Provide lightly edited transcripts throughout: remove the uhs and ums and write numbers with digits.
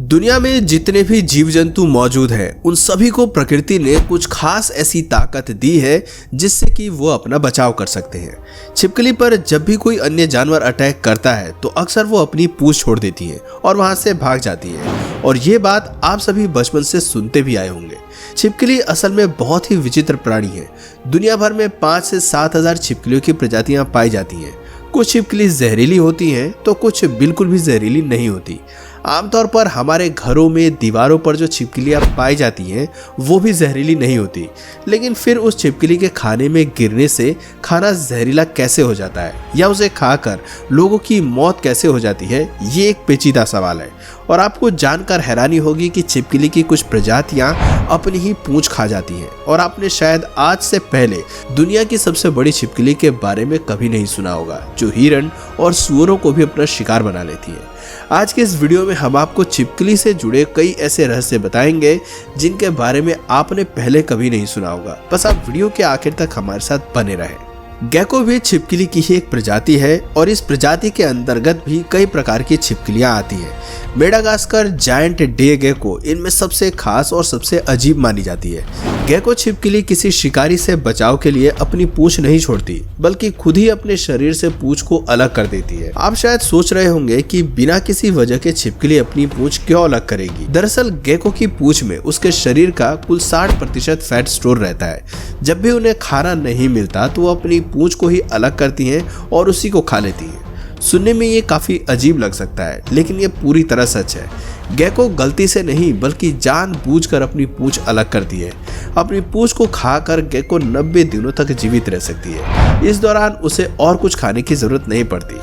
दुनिया में जितने भी जीव जंतु मौजूद हैं उन सभी को प्रकृति ने कुछ खास ऐसी ताकत दी है जिससे कि वो अपना बचाव कर सकते हैं। छिपकली पर जब भी कोई अन्य जानवर अटैक करता है तो अक्सर वो अपनी पूंछ छोड़ देती है और वहां से भाग जाती है। और ये बात आप सभी बचपन से सुनते भी आए होंगे। छिपकली असल में बहुत ही विचित्र प्राणी है। दुनिया भर में 5 से 7 हजार छिपकलियों की प्रजातियां पाई जाती हैं। कुछ छिपकली जहरीली होती हैं तो कुछ बिल्कुल भी जहरीली नहीं होती। आमतौर पर हमारे घरों में दीवारों पर जो छिपकलियां पाई जाती हैं वो भी जहरीली नहीं होती, लेकिन फिर उस छिपकली के खाने में गिरने से खाना जहरीला कैसे हो जाता है या उसे खाकर लोगों की मौत कैसे हो जाती है, ये एक पेचीदा सवाल है। और आपको जानकर हैरानी होगी कि छिपकली की कुछ प्रजातियां अपनी ही पूंछ खा जाती हैं और आपने शायद आज से पहले दुनिया की सबसे बड़ी छिपकली के बारे में कभी नहीं सुना होगा, जो हिरण और सूअरों को भी अपना शिकार बना लेती है। आज के इस वीडियो में हम आपको छिपकली से जुड़े कई ऐसे रहस्य बताएंगे जिनके बारे में आपने पहले कभी नहीं सुना होगा। बस आप वीडियो के आखिर तक हमारे साथ बने रहें। गेको भी छिपकली की ही एक प्रजाति है और इस प्रजाति के अंतर्गत भी कई प्रकार की छिपकलियां आती हैं। मेडागास्कर जायंट डे गेको इनमें सबसे खास और सबसे अजीब मानी जाती है। गेको छिपकली किसी शिकारी से बचाव के लिए अपनी पूंछ नहीं छोड़ती, बल्कि खुद ही अपने शरीर से पूंछ को अलग कर देती है। आप शायद सोच रहे होंगे कि बिना किसी वजह के छिपकली अपनी पूंछ क्यों अलग करेगी। दरअसल गेको की पूंछ में उसके शरीर का कुल 60% फैट स्टोर रहता है। जब भी उन्हें खाना नहीं मिलता तो वो अपनी पूंछ को ही अलग करती हैं और उसी को खा लेती हैं। सुनने में ये काफी अजीब लग सकता है, लेकिन ये पूरी तरह सच है। गेको गलती से नहीं बल्कि जानबूझकर अपनी पूंछ अलग करती है। अपनी पूंछ को खाकर गेको 90 दिनों तक जीवित रह सकती है। इस दौरान उसे और कुछ खाने की जरूरत नहीं पड़ती।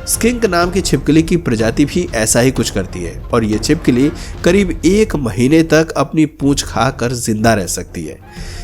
स्किंक नाम की छिपकली की प्रजाति भी ऐसा ही कुछ करती है और ये छिपकली करीब 1 महीने तक अपनी पूंछ खाकर जिंदा रह सकती है।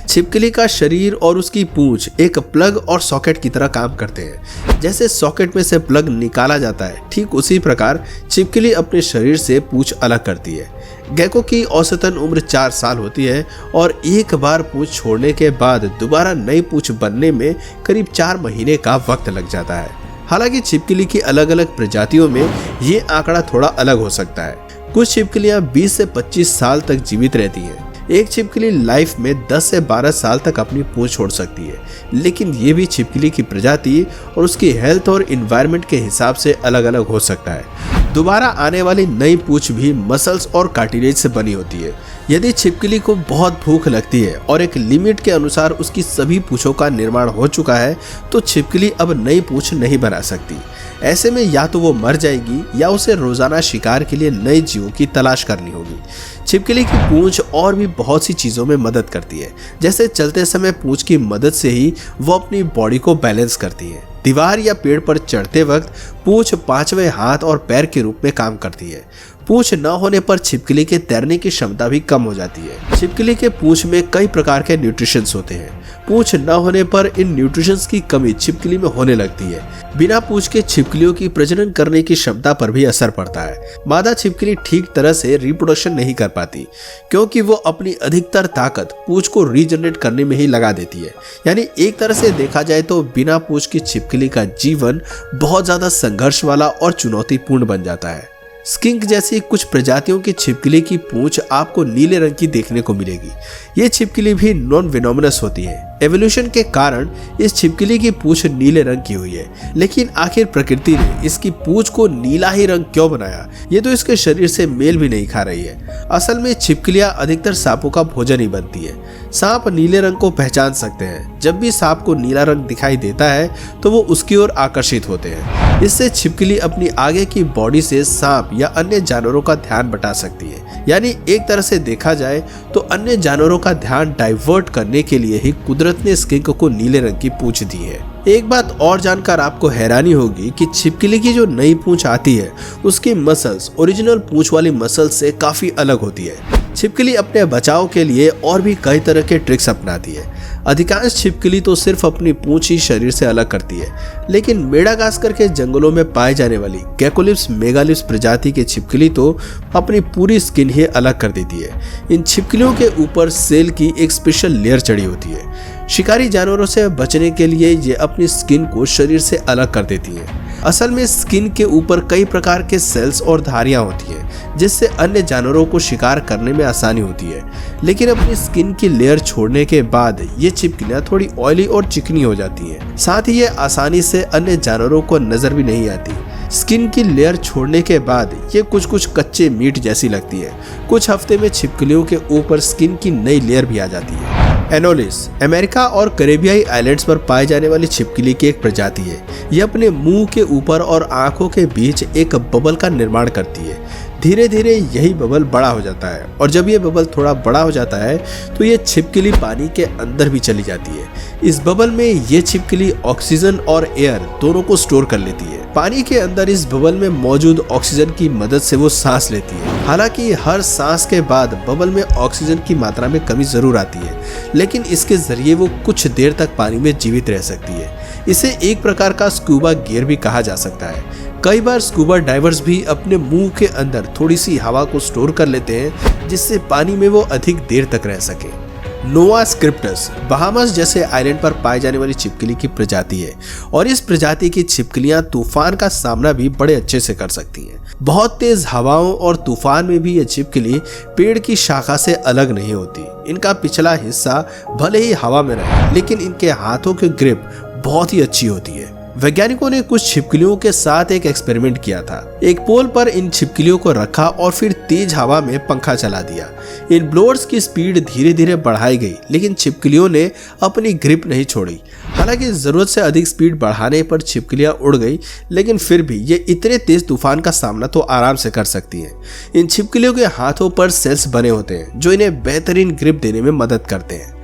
छिपकली का शरीर और उसकी पूंछ एक प्लग और सॉकेट की तरह काम करते हैं। जैसे सॉकेट में से प्लग निकाला जाता है, ठीक उसी प्रकार छिपकली अपने शरीर से पूंछ अलग करती है। गेको की औसतन उम्र 4 साल होती है और एक बार पूंछ छोड़ने के बाद दोबारा नई पूंछ बनने में करीब 4 महीने का वक्त लग जाता है। हालांकि छिपकली की अलग अलग प्रजातियों में ये आंकड़ा थोड़ा अलग हो सकता है। कुछ छिपकलियां 20 से 25 साल तक जीवित रहती हैं। एक छिपकली लाइफ में 10 से 12 साल तक अपनी पूंछ छोड़ सकती है, लेकिन ये भी छिपकली की प्रजाति और उसकी हेल्थ और इन्वायरमेंट के हिसाब से अलग अलग हो सकता है। दोबारा आने वाली नई पूंछ भी मसल्स और कार्टिलेज से बनी होती है। यदि छिपकली को बहुत भूख लगती है और एक लिमिट के अनुसार उसकी सभी पूंछों का निर्माण हो चुका है तो छिपकली अब नई पूंछ नहीं बना सकती। ऐसे में या तो वो मर जाएगी या उसे रोजाना शिकार के लिए नए जीवों की तलाश करनी होगी। छिपकली की पूंछ और भी बहुत सी चीजों में मदद करती है, जैसे चलते समय पूंछ की मदद से ही वो अपनी बॉडी को बैलेंस करती है। दीवार या पेड़ पर चढ़ते वक्त पूंछ 5वें हाथ और पैर के रूप में काम करती है। पूंछ न होने पर छिपकली के तैरने की क्षमता भी कम हो जाती है। छिपकली के पूंछ में कई प्रकार के न्यूट्रिशंस होते हैं। पूंछ न होने पर इन न्यूट्रिशंस की कमी छिपकली में होने लगती है। बिना पूंछ के छिपकलियों की प्रजनन करने की क्षमता पर भी असर पड़ता है। मादा छिपकली ठीक तरह से रिप्रोडक्शन नहीं कर पाती क्योंकि वो अपनी अधिकतर ताकत पूंछ को रीजनरेट करने में ही लगा देती है। यानी एक तरह से देखा जाए तो बिना पूंछ की छिपकली का जीवन बहुत ज्यादा संघर्ष वाला और चुनौतीपूर्ण बन जाता है। स्किंक जैसी कुछ प्रजातियों की छिपकली की पूंछ आपको नीले रंग की देखने को मिलेगी। ये छिपकली भी नॉन वेनोमिनस होती है। एवोल्यूशन के कारण इस छिपकली की पूंछ नीले रंग की हुई है, लेकिन आखिर प्रकृति ने इसकी पूंछ को नीला ही रंग क्यों बनाया, ये तो इसके शरीर से मेल भी नहीं खा रही है। असल में छिपकलियां अधिकतर सांपों का भोजन ही बनती है। सांप नीले रंग को पहचान सकते हैं। जब भी सांप को नीला रंग दिखाई देता है तो वो उसकी ओर आकर्षित होते हैं। इससे छिपकली अपनी आगे की बॉडी से सांप या अन्य जानवरों का ध्यान बटा सकती है। यानी एक तरह से देखा जाए तो अन्य जानवरों का ध्यान डाइवर्ट करने के लिए ही कुदरत ने स्किंक को नीले रंग की पूंछ दी है। एक बात और जानकर आपको हैरानी होगी कि छिपकली की जो नई पूंछ आती है उसकी मसल्स ओरिजिनल पूंछ वाली मसल्स से काफी अलग होती है। छिपकली अपने बचाव के लिए और भी कई तरह के ट्रिक्स अपनाती है। अधिकांश छिपकली तो सिर्फ अपनी पूंछ ही शरीर से अलग करती है, लेकिन मेडागास्कर के जंगलों में पाई जाने वाली गेकोलिप्स मेगालिप्स प्रजाति के छिपकली तो अपनी पूरी स्किन ही अलग कर देती है। इन छिपकलियों के ऊपर सेल की एक स्पेशल लेयर चढ़ी होती है। शिकारी जानवरों से बचने के लिए ये अपनी स्किन को शरीर से अलग कर देती हैं। असल में स्किन के ऊपर कई प्रकार के सेल्स और धारियां होती हैं जिससे अन्य जानवरों को शिकार करने में आसानी होती है, लेकिन अपनी स्किन की लेयर छोड़ने के बाद ये छिपकलियां थोड़ी ऑयली और चिकनी हो जाती हैं। साथ ही ये आसानी से अन्य जानवरों को नजर भी नहीं आती। स्किन की लेयर छोड़ने के बाद ये कुछ कच्चे मीट जैसी लगती है। कुछ हफ्ते में छिपकलियों के ऊपर स्किन की नई लेयर भी आ जाती है। एनोलिस अमेरिका और कैरेबियाई आइलैंड्स पर पाई जाने वाली छिपकली की एक प्रजाति है। यह अपने मुंह के ऊपर और आंखों के बीच एक बबल का निर्माण करती है। धीरे धीरे यही बबल बड़ा हो जाता है और जब ये बबल थोड़ा बड़ा हो जाता है तो ये छिपकली पानी के अंदर भी चली जाती है। इस बबल में ये छिपकली ऑक्सीजन और एयर दोनों को स्टोर कर लेती है। पानी के अंदर इस बबल में मौजूद ऑक्सीजन की मदद से वो सांस लेती है। हालांकि हर सांस के बाद बबल में ऑक्सीजन की मात्रा में कमी जरूर आती है, लेकिन इसके जरिए वो कुछ देर तक पानी में जीवित रह सकती है। इसे एक प्रकार का स्कूबा गियर भी कहा जा सकता है। कई बार स्कूबा डाइवर्स भी अपने मुंह के अंदर थोड़ी सी हवा को स्टोर कर लेते हैं जिससे पानी में वो अधिक देर तक रह सके। नोवा स्क्रिप्टस बहामास जैसे आइलैंड पर पाई जाने वाली छिपकली की प्रजाति है और इस प्रजाति की छिपकलियां तूफान का सामना भी बड़े अच्छे से कर सकती हैं। बहुत तेज हवाओं और तूफान में भी ये छिपकली पेड़ की शाखा से अलग नहीं होती। इनका पिछला हिस्सा भले ही हवा में रहे, लेकिन इनके हाथों की ग्रिप बहुत ही अच्छी होती है। वैज्ञानिकों ने कुछ छिपकलियों के साथ एक एक्सपेरिमेंट किया था। एक पोल पर इन छिपकलियों को रखा और फिर तेज हवा में पंखा चला दिया। इन ब्लोअर्स की स्पीड धीरे धीरे बढ़ाई गई, लेकिन छिपकलियों ने अपनी ग्रिप नहीं छोड़ी। हालांकि जरूरत से अधिक स्पीड बढ़ाने पर छिपकलियां उड़ गई, लेकिन फिर भी ये इतने तेज तूफान का सामना तो आराम से कर सकती हैं। इन छिपकलियों के हाथों पर सेल्स बने होते हैं जो इन्हें बेहतरीन ग्रिप देने में मदद करते हैं।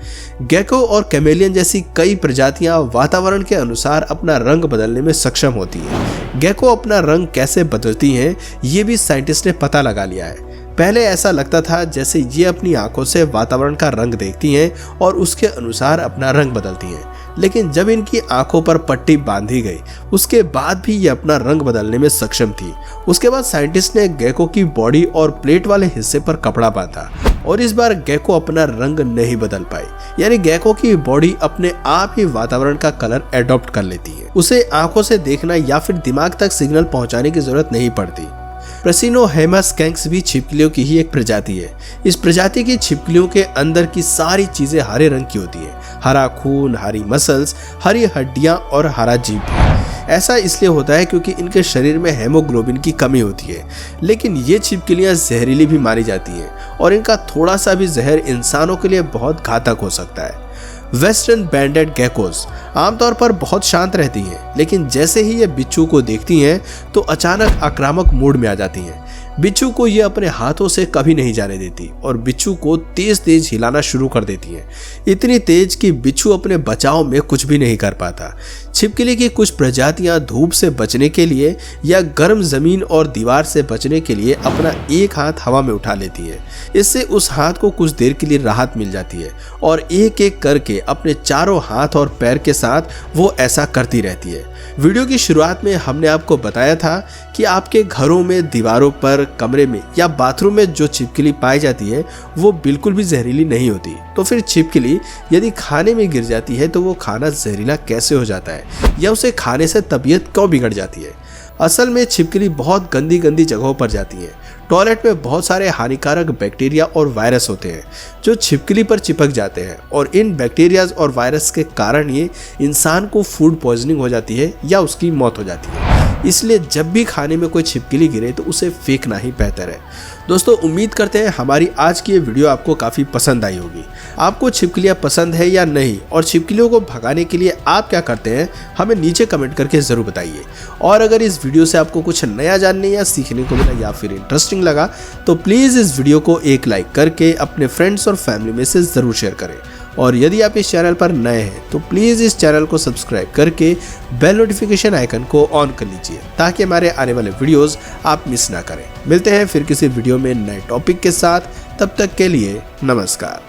गेको और कैमेलियन जैसी कई प्रजातियां वातावरण के अनुसार अपना रंग बदलने में सक्षम होती हैं। गेको अपना रंग कैसे बदलती हैं, ये भी साइंटिस्ट ने पता लगा लिया है। पहले ऐसा लगता था जैसे ये अपनी आंखों से वातावरण का रंग देखती हैं और उसके अनुसार अपना रंग बदलती हैं, लेकिन जब इनकी आंखों पर पट्टी बांधी गई उसके बाद भी ये अपना रंग बदलने में सक्षम थी। उसके बाद साइंटिस्ट ने गेको की बॉडी और प्लेट वाले हिस्से पर कपड़ा बांधा और इस बार गेको अपना रंग नहीं बदल पाई, यानी गेको की बॉडी अपने आप ही वातावरण का कलर एडॉप्ट कर लेती है। उसे आंखों से देखना या फिर दिमाग तक सिग्नल पहुंचाने की जरूरत नहीं पड़ती। प्रेसिनोहेमा स्कैंक्स भी छिपकलियों की ही एक प्रजाति है। इस प्रजाति की छिपकलियों के अंदर की सारी चीजें हरे रंग की होती है। हरा खून, हरी मसल्स, हरी हड्डियां और हरा जीभ। ऐसा इसलिए होता है क्योंकि इनके शरीर में हेमोग्लोबिन की कमी होती है, लेकिन ये छिपकलियां जहरीली भी मानी जाती हैं और इनका थोड़ा सा भी जहर इंसानों के लिए बहुत घातक हो सकता है। वेस्टर्न बैंडेड गेकोस आमतौर पर बहुत शांत रहती हैं, लेकिन जैसे ही ये बिच्छू को देखती हैं तो अचानक आक्रामक मूड में आ जाती हैं। बिच्छू को ये अपने हाथों से कभी नहीं जाने देती और बिच्छू को तेज तेज हिलाना शुरू कर देती हैं, इतनी तेज कि बिच्छू अपने बचाव में कुछ भी नहीं कर पाता। छिपकली की कुछ प्रजातियां धूप से बचने के लिए या गर्म जमीन और दीवार से बचने के लिए अपना एक हाथ हवा में उठा लेती है। इससे उस हाथ को कुछ देर के लिए राहत मिल जाती है और एक एक करके अपने चारों हाथ और पैर के साथ वो ऐसा करती रहती है। वीडियो की शुरुआत में हमने आपको बताया था कि आपके घरों में दीवारों पर, कमरे में या बाथरूम में जो छिपकली पाई जाती है वो बिल्कुल भी जहरीली नहीं होती। तो फिर छिपकली यदि खाने में गिर जाती है तो वो खाना जहरीला कैसे हो जाता है या उसे खाने से तबीयत क्यों बिगड़ जाती है? असल में छिपकली बहुत गंदी गंदी जगहों पर जाती है। टॉयलेट में बहुत सारे हानिकारक बैक्टीरिया और वायरस होते हैं जो छिपकली पर चिपक जाते हैं और इन बैक्टीरियाज और वायरस के कारण ये इंसान को फूड पॉइजनिंग हो जाती है या उसकी मौत हो जाती है। इसलिए जब भी खाने में कोई छिपकली गिरे तो उसे फेंकना ही बेहतर है। दोस्तों, उम्मीद करते हैं हमारी आज की ये वीडियो आपको काफ़ी पसंद आई होगी। आपको छिपकलियाँ पसंद है या नहीं और छिपकलियों को भगाने के लिए आप क्या करते हैं, हमें नीचे कमेंट करके ज़रूर बताइए। और अगर इस वीडियो से आपको कुछ नया जानने या सीखने को मिला या फिर इंटरेस्टिंग लगा तो प्लीज़ इस वीडियो को एक लाइक करके अपने फ्रेंड्स और फैमिली में से ज़रूर शेयर करें। और यदि आप इस चैनल पर नए हैं तो प्लीज़ इस चैनल को सब्सक्राइब करके बेल नोटिफिकेशन आइकन को ऑन कर लीजिए ताकि हमारे आने वाले वीडियोस आप मिस ना करें। मिलते हैं फिर किसी वीडियो में नए टॉपिक के साथ, तब तक के लिए नमस्कार।